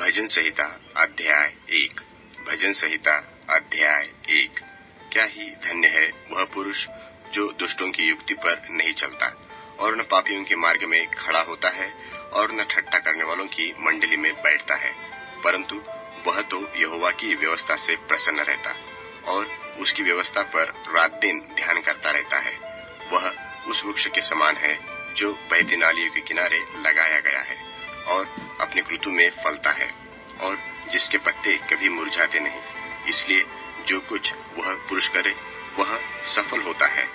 भजन संहिता अध्याय 1। भजन संहिता अध्याय 1। क्या ही धन्य है वह पुरुष जो दुष्टों की युक्ति पर नहीं चलता और न पापियों के मार्ग में खड़ा होता है और न ठट्ठा करने वालों की मंडली में बैठता है, परंतु वह तो यहोवा की व्यवस्था से प्रसन्न रहता और उसकी व्यवस्था पर रात दिन ध्यान करता रहता है। वह उस वृक्ष के समान है जो बहती नालियों के किनारे लगाया गया है और अपनी ऋतु में फलता है और जिसके पत्ते कभी मुरझाते नहीं। इसलिए जो कुछ वह पुरुष करे वह सफल होता है।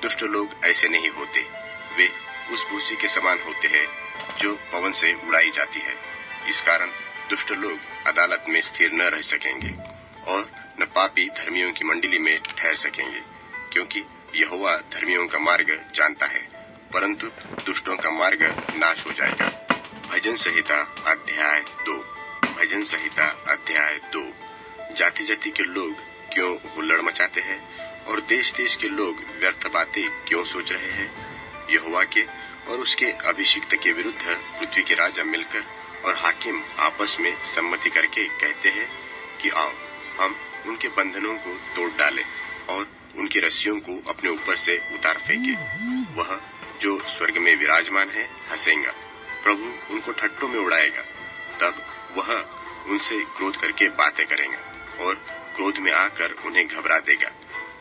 दुष्ट लोग ऐसे नहीं होते, वे उस भूसी के समान होते हैं जो पवन से उड़ाई जाती है। इस कारण दुष्ट लोग अदालत में स्थिर न रह सकेंगे और न पापी धर्मियों की मंडली में ठहर सकेंगे, क्योंकि यहोवा धर्मियों का मार्ग जानता है, परंतु दुष्टों का मार्ग नाश हो जाएगा। भजन संहिता अध्याय 2। भजन संहिता अध्याय 2। जाति जाति के लोग क्यों हुल्लड़ मचाते हैं और देश देश के लोग व्यर्थ बातें क्यों सोच रहे हैं? यहोवा के और उसके अभिषिक्त के विरुद्ध पृथ्वी के राजा मिलकर और हाकिम आपस में सम्मति करके कहते हैं कि आओ हम उनके बंधनों को तोड़ डालें और उनकी रस्सियों को अपने ऊपर से उतार फेंके। वह जो स्वर्ग में विराजमान है हंसेगा, प्रभु उनको ठट्ठों में उड़ाएगा। तब वह उनसे क्रोध करके बातें करेगा और क्रोध में आकर उन्हें घबरा देगा।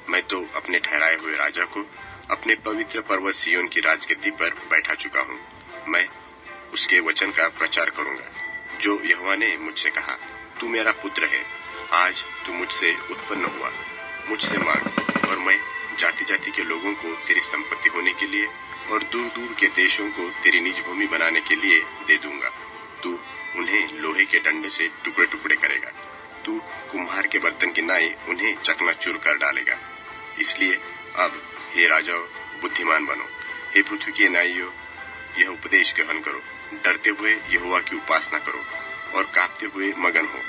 मैं तो अपने ठहराए हुए राजा को अपने पवित्र पर्वत सिय्योन की राजगद्दी पर बैठा चुका हूँ। मैं उसके वचन का प्रचार करूंगा जो यहोवा ने मुझसे कहा, तू मेरा पुत्र है, आज तू मुझसे उत्पन्न हुआ। मुझसे मांग और मैं जाति जाति के लोगों को तेरी संपत्ति होने के लिए और दूर दूर के देशों को तेरी निज भूमि बनाने के लिए दे दूंगा। तू उन्हें लोहे के डंडे से टुकड़े टुकड़े करेगा, तू कुम्हार के बर्तन की नाई उन्हें चकनाचूर कर डालेगा। इसलिए अब हे राजाओं बुद्धिमान बनो, हे पृथ्वी के नाइयों यह उपदेश ग्रहण करो। डरते हुए यहोवा की उपासना करो और कांपते हुए मगन हो।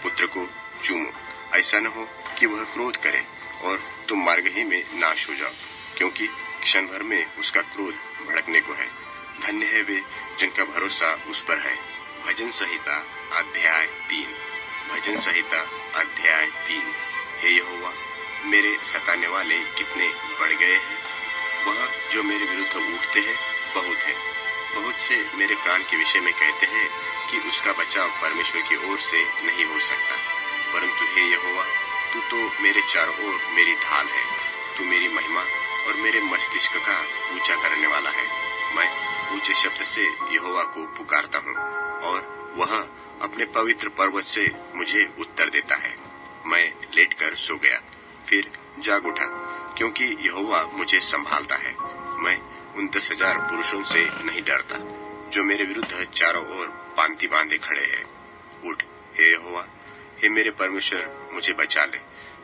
पुत्र को चूमो, ऐसा न हो कि वह क्रोध करे और तुम मार्ग ही में नाश हो जाओ, क्योंकि क्षण भर में उसका क्रोध भड़कने को है। धन्य है वे जिनका भरोसा उस पर है। भजन संहिता अध्याय 3। भजन संहिता अध्याय 3। हे यहोवा, मेरे सताने वाले कितने बढ़ गए हैं। वह जो मेरे विरुद्ध उठते हैं बहुत है। बहुत से मेरे प्राण के विषय में कहते हैं कि उसका बचाव परमेश्वर की ओर से नहीं हो सकता, परंतु हे यहोवा, तू तो मेरे चारों ओर मेरी ढाल है। तू मेरी महिमा और मेरे मस्तिष्क का ऊंचा करने वाला है। मैं ऊंचे शब्द से यहोवा को पुकारता हूँ और वह अपने पवित्र पर्वत से मुझे उत्तर देता है। मैं लेटकर सो गया, फिर जाग उठा, क्योंकि यहोवा मुझे संभालता है। मैं उन 10,000 पुरुषों से नहीं डरता जो मेरे विरुद्ध चारों ओर पांति बांधे खड़े हैं। उठ हे यहोवा, हे मेरे परमेश्वर, मुझे बचा ले,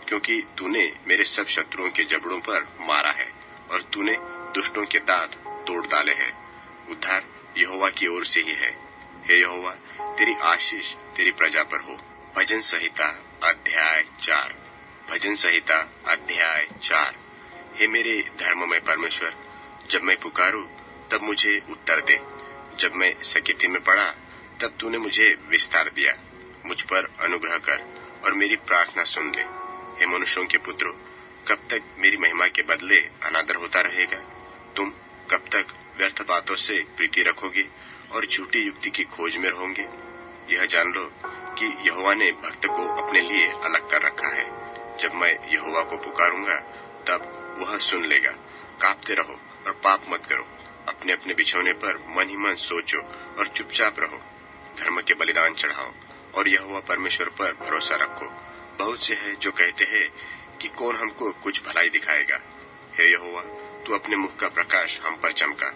क्योंकि तूने मेरे सब शत्रुओं के जबड़ों पर मारा है और तूने दुष्टों के दांत तोड़ डाले हैं। उद्धार यहोवा की ओर से ही है। हे यहोवा, तेरी आशीष तेरी प्रजा पर हो। भजन संहिता अध्याय 4। भजन संहिता अध्याय 4। हे मेरे धर्ममय परमेश्वर, जब मैं पुकारूं तब मुझे उत्तर दे। जब मैं सकेती में पड़ा तब तूने मुझे विस्तार दिया। मुझ पर अनुग्रह कर और मेरी प्रार्थना सुन ले। हे मनुष्यों के पुत्रों, कब तक मेरी महिमा के बदले अनादर होता रहेगा? तुम कब तक व्यर्थ बातों से प्रीति रखोगे और झूठी युक्ति की खोज में रहोगे? यह जान लो कि यहोवा ने भक्त को अपने लिए अलग कर रखा है। जब मैं यहोवा को पुकारूंगा तब वह सुन लेगा। कांपते रहो और पाप मत करो। अपने अपने बिछौने पर मन ही मन सोचो और चुपचाप रहो। धर्म के बलिदान चढ़ाओ और यहोवा परमेश्वर पर भरोसा रखो। बहुत से हैं जो कहते हैं कि कौन हमको कुछ भलाई दिखाएगा। हे यहोवा, तू अपने मुख का प्रकाश हम पर चमका।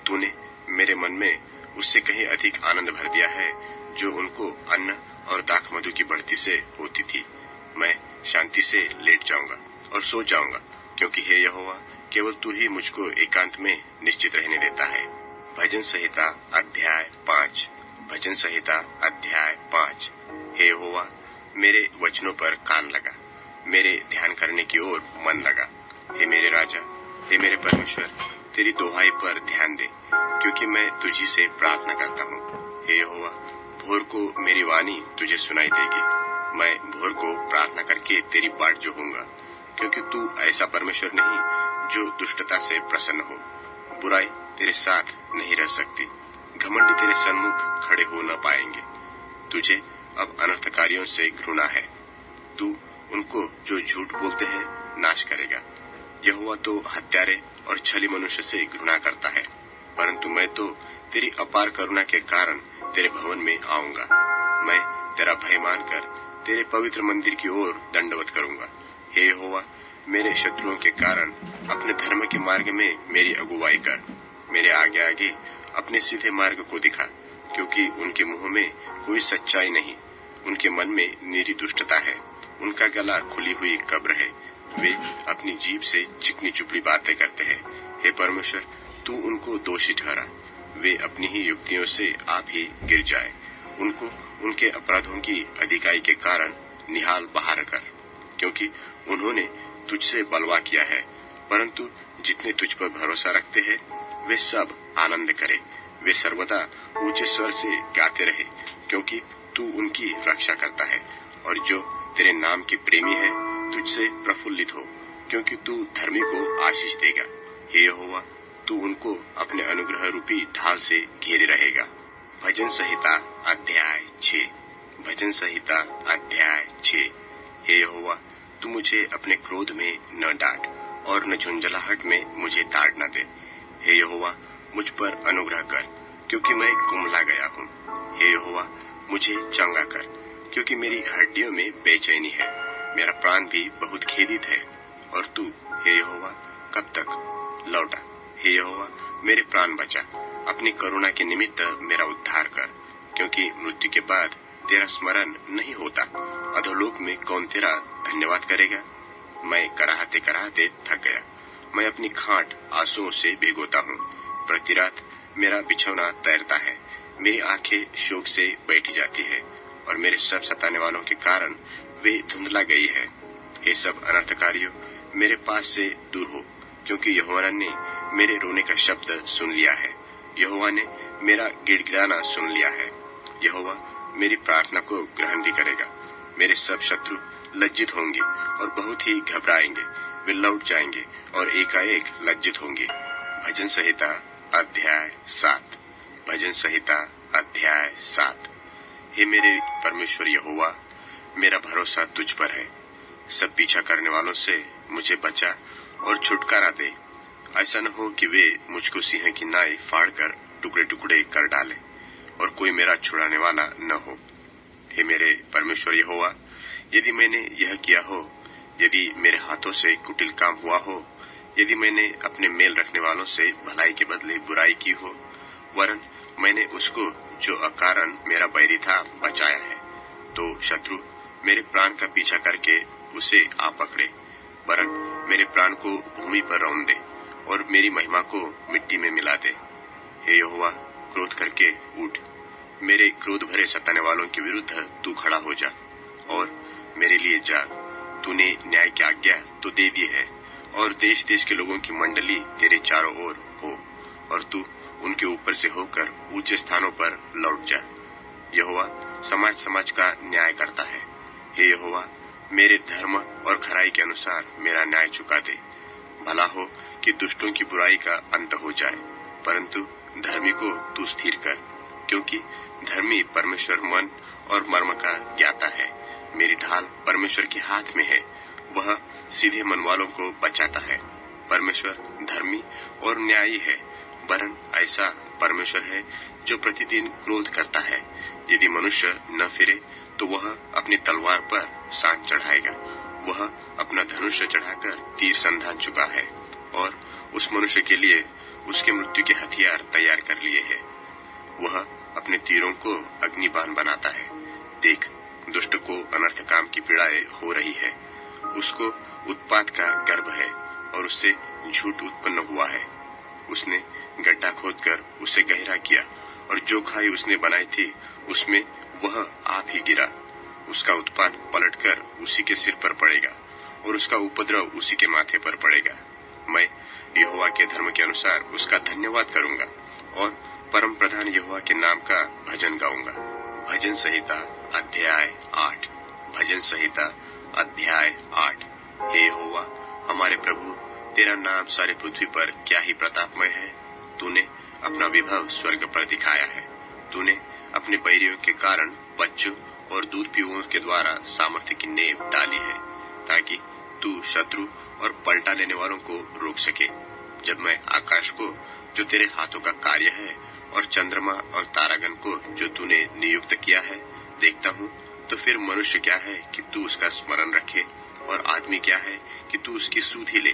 तूने मेरे मन में उससे कहीं अधिक आनंद भर दिया है जो उनको अन्न और दाख मधु की बढ़ती से होती थी। मैं शांति से लेट जाऊंगा और सो जाऊंगा, क्योंकि हे यहोवा, केवल तू ही मुझको एकांत में निश्चित रहने देता है। भजन संहिता अध्याय 5। भजन संहिता अध्याय 5। हे यहोवा, मेरे वचनों पर कान लगा, मेरे ध्यान करने की ओर मन लगा। हे मेरे राजा, हे मेरे परमेश्वर, तेरी दोहाई पर ध्यान दे, क्योंकि मैं तुझी से प्रार्थना करता हूँ। हे यहोवा, भोर को मेरी वाणी तुझे सुनाई देगी। मैं भोर को प्रार्थना करके तेरी बाट जोहूंगा, क्योंकि तू ऐसा परमेश्वर नहीं जो दुष्टता से प्रसन्न हो। बुराई तेरे साथ नहीं रह सकती, घमंडी तेरे सन्मुख खड़े हो न पाएंगे। तुझे अब अनर्थकारियों से घृणा है, तू उनको जो झूठ बोलते हैं नाश करेगा। यहोवा तो हत्यारे और छली मनुष्य से घृणा करता है, परंतु मैं तो तेरी अपार करुणा के कारण तेरे भवन में आऊंगा। मैं तेरा भय मानकर तेरे पवित्र मंदिर की ओर दंडवत करूंगा। हे यहोवा, मेरे शत्रुओं के कारण अपने धर्म के मार्ग में मेरी अगुवाई कर। मेरे आगे आगे अपने सीधे मार्ग को दिखा, क्योंकि उनके मुंह में कोई सच्चाई नहीं, उनके मन में निरी दुष्टता है। उनका गला खुली हुई कब्र है, वे अपनी जीभ से चिकनी चुपड़ी बातें करते हैं। हे परमेश्वर, तू उनको दोषी ठहरा, वे अपनी ही युक्तियों से आप ही गिर जाए। उनको उनके अपराधों की अधिकाई के कारण निहाल बाहर कर, क्योंकि उन्होंने तुझसे बलवा किया है। परंतु जितने तुझ पर भरोसा रखते हैं वे सब आनंद करें, वे सर्वदा ऊंचे स्वर से गाते रहे, क्योंकि तू उनकी रक्षा करता है। और जो तेरे नाम के प्रेमी है तुझसे प्रफुल्लित हो, क्योंकि तू धर्मी को आशीष देगा। हे यहोवा, तू उनको अपने अनुग्रह रूपी ढाल से घेरे रहेगा। भजन संहिता अध्याय 6। भजन संहिता अध्याय 6। हे यहोवा, तू मुझे अपने क्रोध में न डांट और न झुंझलाहट में मुझे ताड़ न दे। हे यहोवा, मुझ पर अनुग्रह कर, क्योंकि मैं कुम्हला गया हूँ। हे यहोवा, मुझे चंगा कर, क्योंकि मेरी हड्डियों में बेचैनी है। मेरा प्राण भी बहुत खेदित है। और तू हे यहोवा कब तक लौटा। हे यहोवा, मेरे प्राण बचा, अपनी करुणा के निमित्त मेरा उद्धार कर, क्योंकि मृत्यु के बाद तेरा स्मरण नहीं होता। अधोलोक में कौन तेरा धन्यवाद करेगा। मैं कराहते कराहते थक गया, मैं अपनी खाट आंसुओं से भिगोता हूँ। प्रति रात मेरा बिछौना तैरता है, मेरी आंखें शोक से बैठी जाती है, और मेरे सब सताने वालों के कारण वे धुंधला गई है। ये सब अनर्थकारियों, मेरे पास से दूर हो, क्योंकि यहोवा ने मेरे रोने का शब्द सुन लिया है। यहोवा ने मेरा गिड़गिड़ाना सुन लिया है। यहोवा मेरी प्रार्थना को ग्रहण भी करेगा। मेरे सब शत्रु लज्जित होंगे और बहुत ही घबराएंगे, वे लौट जाएंगे और एकाएक लज्जित होंगे। भजन संहिता अध्याय 7। भजन संहिता अध्याय 7। हे मेरे परमेश्वर यहोवा, मेरा भरोसा तुझ पर है। सब पीछा करने वालों से मुझे बचा और छुटकारा दे। ऐसा न हो कि वे मुझको सिंह की नाई फाड़कर टुकड़े टुकड़े कर डाले और कोई मेरा छुड़ाने वाला न हो। हे मेरे परमेश्वर यहोवा, यदि मैंने यह किया हो, यदि मेरे हाथों से कुटिल काम हुआ हो, यदि मैंने अपने मेल रखने वालों से भलाई के बदले बुराई की हो, वरन मैंने उसको जो अकारण मेरा बैरी था बचाया है, तो शत्रु मेरे प्राण का पीछा करके उसे आ पकड़े, वरन मेरे प्राण को भूमि पर रौंद दे और मेरी महिमा को मिट्टी में मिला दे। हे यहोवा, क्रोध करके उठ, मेरे क्रोध भरे सताने वालों के विरुद्ध तू खड़ा हो जा और मेरे लिए जाग। तूने न्याय की आज्ञा तो दे दी है, और देश देश के लोगों की मंडली तेरे चारों ओर हो, और तू उनके ऊपर से होकर ऊंचे स्थानों पर लौट जा। यहोवा समाज समाज का न्याय करता है। हे यहोवा, मेरे धर्म और खराई के अनुसार मेरा न्याय चुका दे। भला हो कि दुष्टों की बुराई का अंत हो जाए, परंतु धर्मी को तू स्थिर कर, क्योंकि धर्मी परमेश्वर मन और मर्म का ज्ञाता है। मेरी ढाल परमेश्वर के हाथ में है, वह सीधे मन वालों को बचाता है। परमेश्वर धर्मी और न्यायी है, वरन ऐसा परमेश्वर है जो प्रतिदिन क्रोध करता है। यदि मनुष्य न फिरे तो वह अपनी तलवार पर सांप चढ़ाएगा। वह अपना धनुष चढ़ाकर तीर संधान चुका है, और उस मनुष्य के लिए उसके मृत्यु के हथियार तैयार कर लिए हैं। वह अपने तीरों को अग्निबाण बनाता है। देख, दुष्ट को अनर्थ काम की पीड़ाएं हो रही है। उसको उत्पात का गर्भ है और उससे झूठ उत्पन्न हुआ है। उसने गड्ढा खोदकर उसे गहरा किया, और जो खाई उसने बनाई थी उसमें वह आप ही गिरा। उसका उत्पात पलटकर उसी के सिर पर पड़ेगा, और उसका उपद्रव उसी के माथे पर पड़ेगा। मैं यहोवा के धर्म के अनुसार उसका धन्यवाद करूंगा, और परम प्रधान यहोवा के नाम का भजन गाऊंगा। भजन संहिता अध्याय 8। भजन संहिता अध्याय 8। हे यहोवा हमारे प्रभु, तेरा नाम सारे पृथ्वी पर क्या ही प्रतापमय है। तूने अपना विभव स्वर्ग पर दिखाया है। तूने अपने बैरियों के कारण बच्चों और दूध पीओं के द्वारा सामर्थ्य की नींव डाली है, ताकि तू शत्रु और पलटा लेने वालों को रोक सके। जब मैं आकाश को जो तेरे हाथों का कार्य है और चंद्रमा और तारागण को जो तूने नियुक्त किया है देखता हूँ, तो फिर मनुष्य क्या है कि तू उसका स्मरण रखे, और आदमी क्या है कि तू उसकी सुध ही ले,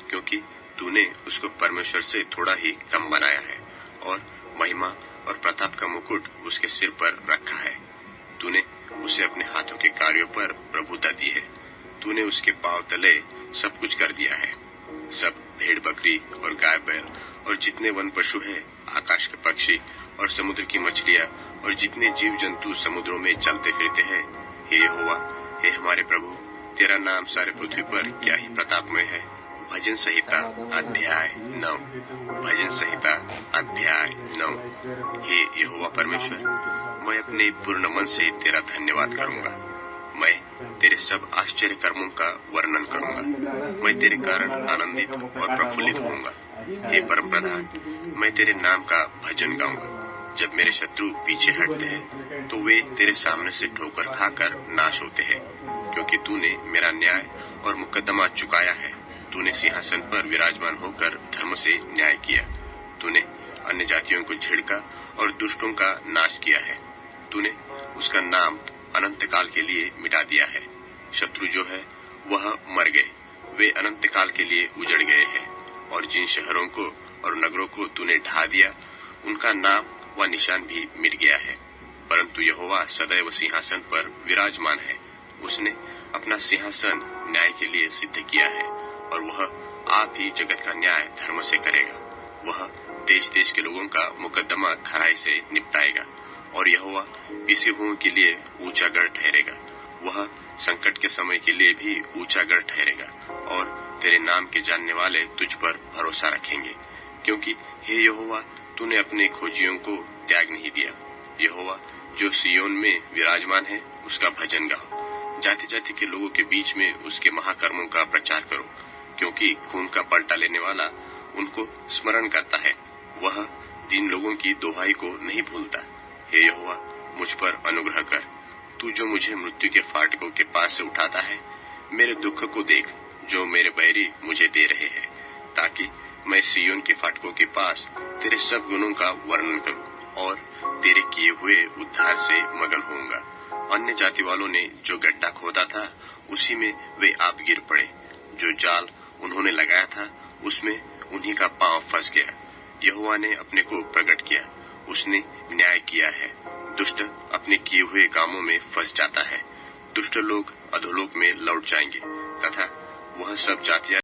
क्योंकि तूने उसको परमेश्वर से थोड़ा ही कम बनाया है और महिमा और प्रताप का मुकुट उसके सिर पर रखा है। तूने उसे अपने हाथों के कार्यों पर प्रभुता दी है। तूने उसके पांव तले सब कुछ कर दिया है। सब भेड़ बकरी और गाय बैल और जितने वन पशु हैं, आकाश के पक्षी और समुद्र की मछलियां और जितने जीव जंतु समुद्रों में चलते फिरते हैं, हे यहोवा, हे हमारे प्रभु, तेरा नाम सारे पृथ्वी पर क्या ही प्रतापमय है। भजन संहिता अध्याय 9। भजन संहिता अध्याय 9। हे यहोवा परमेश्वर, मैं अपने पूर्ण मन से तेरा धन्यवाद करूंगा। मैं तेरे सब आश्चर्य कर्मों का वर्णन करूंगा। मैं तेरे कारण आनंदित और प्रफुल्लित होऊंगा। हे परम प्रधान, मैं तेरे नाम का भजन गाऊंगा। जब मेरे शत्रु पीछे हटते हैं, तो वे तेरे सामने से ठोकर खाकर नाश होते हैं, क्योंकि तूने मेरा न्याय और मुकद्दमा चुकाया है। तूने सिंहासन पर विराजमान होकर धर्म से न्याय किया। तूने अन्य जातियों को झिड़का और दुष्टों का नाश किया है। तूने उसका नाम अनंत काल के लिए मिटा दिया है। शत्रु जो है वह मर गए, वे अनंत काल के लिए उजड़ गए हैं। और जिन शहरों को और नगरों को तूने ढा दिया, उनका नाम व निशान भी मिट गया है। परंतु यहोवा सदैव सिंहासन पर विराजमान है। उसने अपना सिंहासन न्याय के लिए सिद्ध किया है, और वह आप ही जगत का न्याय धर्म से करेगा। वह देश देश के लोगों का मुकद्दमा खराई से निपटाएगा, और यहोवा पिसे हुओं के लिए ऊंचा गढ़ ठहरेगा। वह संकट के समय के लिए भी ऊंचा गढ़ ठहरेगा, और तेरे नाम के जानने वाले तुझ पर भरोसा रखेंगे, क्योंकि हे यहोवा, तूने अपने खोजियों को त्याग नहीं दिया। यहोवा जो सियोन में विराजमान है, उसका भजन गाओ। जाति जाति के लोगों के बीच में उसके महाकर्मों का प्रचार करो, क्योंकि खून का पलटा लेने वाला उनको स्मरण करता है। वह दीन लोगों की दोहाई को नहीं भूलता। हे यहोवा, मुझ पर अनुग्रह कर। तू जो मुझे मृत्यु के फाटकों के पास से उठाता है, मेरे दुख को देख जो मेरे बैरी मुझे दे रहे हैं, ताकि मैं सियोन के फाटकों के पास तेरे सब गुणों का वर्णन करूं और तेरे किए हुए उद्धार से मगन होऊंगा। अन्य जाति वालों ने जो गड्ढा खोदा था, उसी में वे आप गिर पड़े। जो जाल उन्होंने लगाया था, उसमें उन्हीं का पांव फंस गया। यहोवा ने अपने को प्रकट किया, उसने न्याय किया है। दुष्ट अपने किए हुए कामों में फंस जाता है। दुष्ट लोग अधोलोक में लौट जाएंगे, तथा वह सब जातियां